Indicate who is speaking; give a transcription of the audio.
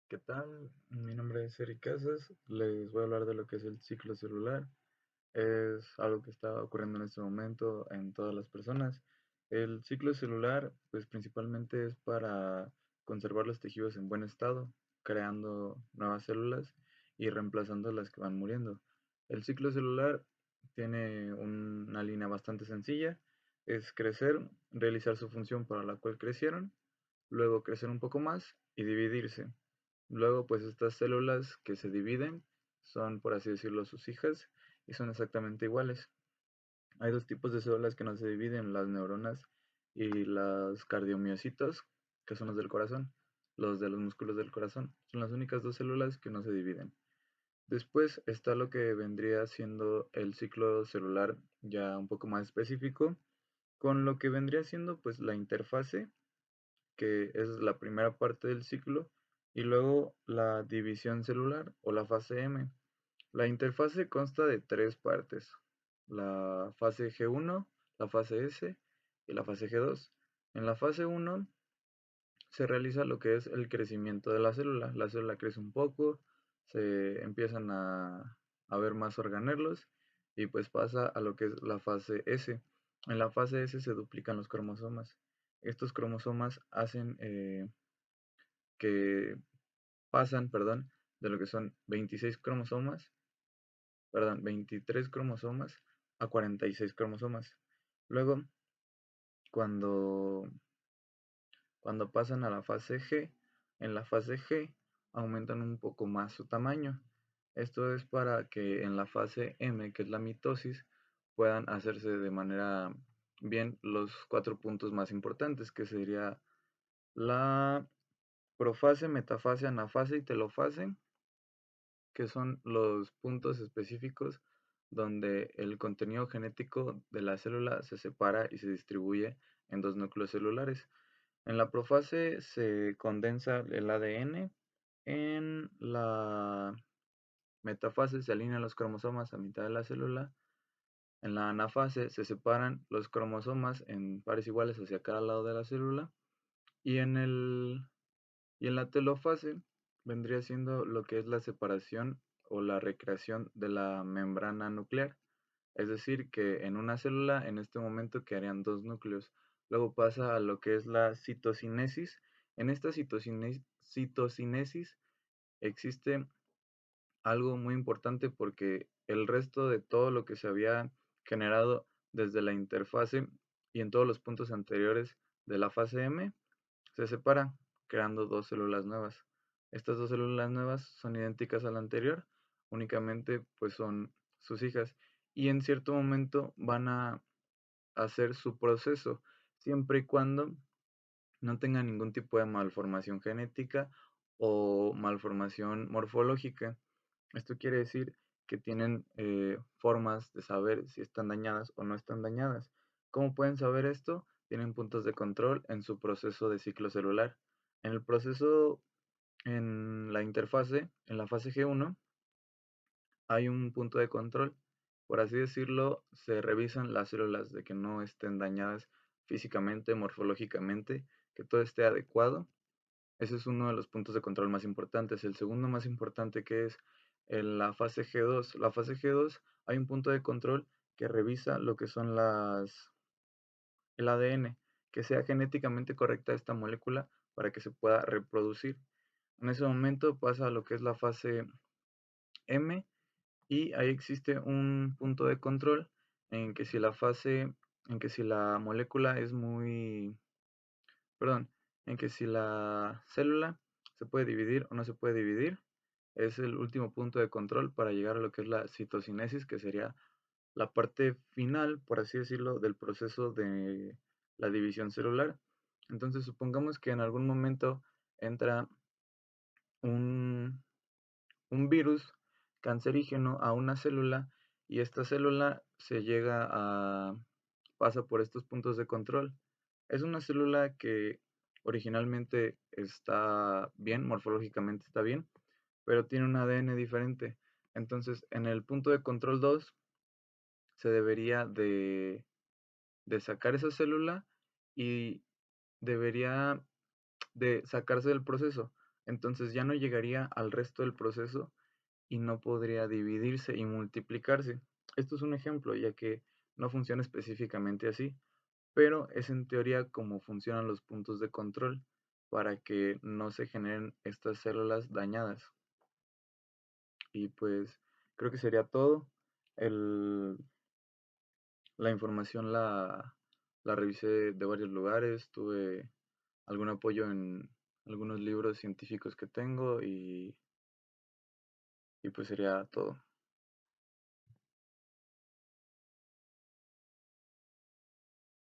Speaker 1: ¿Qué tal? Mi nombre es Eric Casas. Les voy a hablar de lo que es el ciclo celular. Es algo que está ocurriendo en este momento en todas las personas. El ciclo celular, pues principalmente es para conservar los tejidos en buen estado, creando nuevas células y reemplazando las que van muriendo. El ciclo celular tiene una línea bastante sencilla. Es crecer, realizar su función para la cual crecieron, luego crecer un poco más y dividirse. Luego, pues estas células que se dividen son, por así decirlo, sus hijas y son exactamente iguales. Hay dos tipos de células que no se dividen, las neuronas y las cardiomiocitos, que son los del corazón, los de los músculos del corazón. Son las únicas dos células que no se dividen. Después está lo que vendría siendo el ciclo celular ya un poco más específico, con lo que vendría siendo pues la interfase, que es la primera parte del ciclo, y luego la división celular o la fase M. La interfase consta de tres partes: la fase G1, la fase S y la fase G2. En la fase 1 se realiza lo que es el crecimiento de la célula crece un poco, se empiezan a ver más organelos y pues pasa a lo que es la fase S. En la fase S se duplican los cromosomas. Estos cromosomas hacen que pasan, perdón, de lo que son 26 cromosomas, perdón, 23 cromosomas a 46 cromosomas. Luego, cuando, cuando pasan a la fase G, en la fase G aumentan un poco más su tamaño. Esto es para que en la fase M, que es la mitosis, puedan hacerse de manera bien los cuatro puntos más importantes, que sería la profase, metafase, anafase y telofase, que son los puntos específicos donde el contenido genético de la célula se separa y se distribuye en dos núcleos celulares. En la profase se condensa el ADN, en la metafase se alinean los cromosomas a mitad de la célula, en la anafase se separan los cromosomas en pares iguales hacia cada lado de la célula, y en la telofase vendría siendo lo que es la separación o la recreación de la membrana nuclear. Es decir, que en una célula en este momento quedarían dos núcleos. Luego pasa a lo que es la citocinesis. En esta citocinesis existe algo muy importante, porque el resto de todo lo que se había generado desde la interfase y en todos los puntos anteriores de la fase M se separa, creando dos células nuevas. Estas dos células nuevas son idénticas a la anterior, únicamente pues son sus hijas, y en cierto momento van a hacer su proceso, siempre y cuando no tengan ningún tipo de malformación genética o malformación morfológica. Esto quiere decir que tienen formas de saber si están dañadas o no están dañadas. ¿Cómo pueden saber esto? Tienen puntos de control en su proceso de ciclo celular. En el proceso, en la interfase, en la fase G1, hay un punto de control. Por así decirlo, se revisan las células de que no estén dañadas físicamente, morfológicamente, que todo esté adecuado. Ese es uno de los puntos de control más importantes. El segundo más importante, que es en la fase G2. La fase G2 hay un punto de control que revisa lo que son el ADN, que sea genéticamente correcta esta molécula para que se pueda reproducir. En ese momento pasa a lo que es la fase M, y ahí existe un punto de control en que si la molécula es muy, perdón, en que si la célula se puede dividir o no se puede dividir. Es el último punto de control para llegar a lo que es la citocinesis, que sería la parte final, por así decirlo, del proceso de la división celular. Entonces, supongamos que en algún momento entra un, un virus cancerígeno a una célula, y esta célula pasa por estos puntos de control. Es una célula que originalmente está bien, morfológicamente está bien, pero tiene un ADN diferente. Entonces, en el punto de control 2 se debería de sacar esa célula y debería de sacarse del proceso. entonces ya no llegaría al resto del proceso y no podría dividirse y multiplicarse. Esto es un ejemplo, ya que no funciona específicamente así, pero es en teoría como funcionan los puntos de control para que no se generen estas células dañadas. Y pues creo que sería todo. El, la información la revisé de varios lugares, tuve algún apoyo en algunos libros científicos que tengo y pues sería todo.